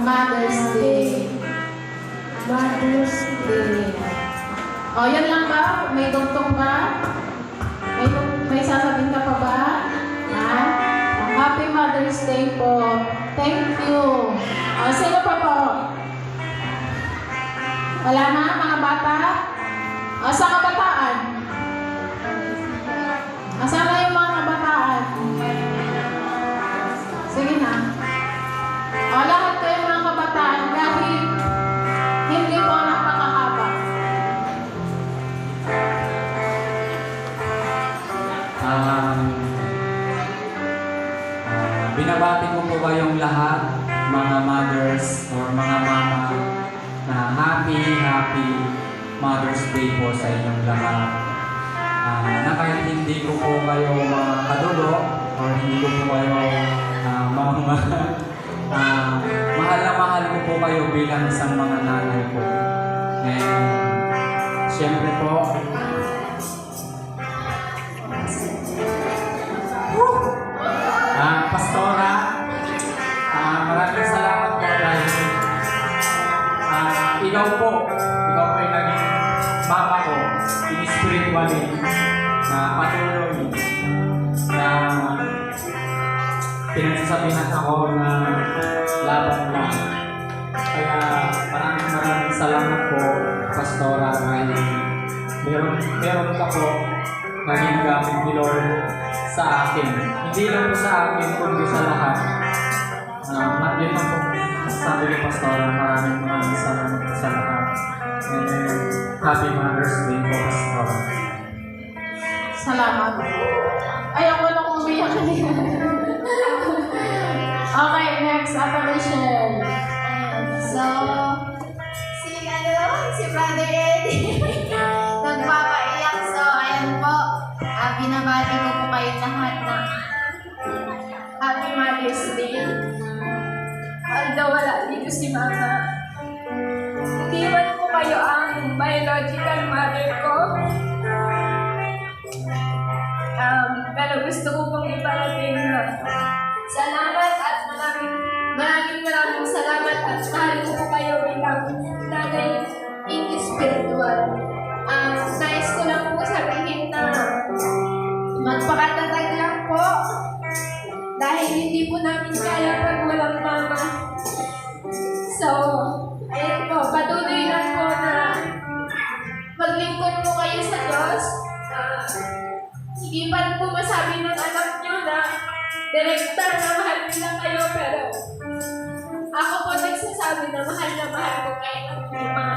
Mother's Day. Mother's Day. O, yan lang ba? May dugtong ba? May sasabihin ka pa ba? Ha? Happy Mother's Day po. Thank you. O, sino pa po? Wala na, mga bata? O, sa kabataan? Asan na yung mga kabataan? Sige na. O, lahat kayo mga kabataan, kahit hindi po napakahaba. Binabati ko po kayong lahat, mga mothers or mga mama, na happy Mother's Day po sa inyong lahat. Na kahit hindi ko po kayo mga kadugo or hindi ko po kayo mahal na mahal ko po kayo bilang isang mga nanay po. And syempre po, Pastora, maraming salamat po dahil ikaw po yung naging mama ko spiritually na patuloy na pinagsasabihan ako na laban lang. Kaya maraming salamat po, Pastora, dahil meron ka po naging gamit ni Lord sa akin. Hindi lang po sa akin, kundi sa lahat. Yun lang po sabi ni Pastora, maraming salamat po sa lahat. And happy Mother's Day po, Pastora. Salamat. Ayoko na kung umiyak kanina. Okay, next, apparition. So, si Brother Eddie nagpapaiyak. So, ayan po. Binabati ko po kayo lahat na Happy Mother's Day. Although wala dito si Mama, iniwan ko kayo ang biological mother ko. Pero gusto ko pong iparating na salamat at maraming salamat at mahal ko po kayo bilang nanay in spiritual. Nais ko lang po sabihin na magpakatatag lang po dahil hindi po namin kaya pag walang mama. So, ayun po, patuloy lang po na maglingkod po kayo sa Diyos. Hindi pa po masabi ng anak nyo na direkta na mahal nila kayo, pero ako po nagsasabi na mahal ko kayo ng mga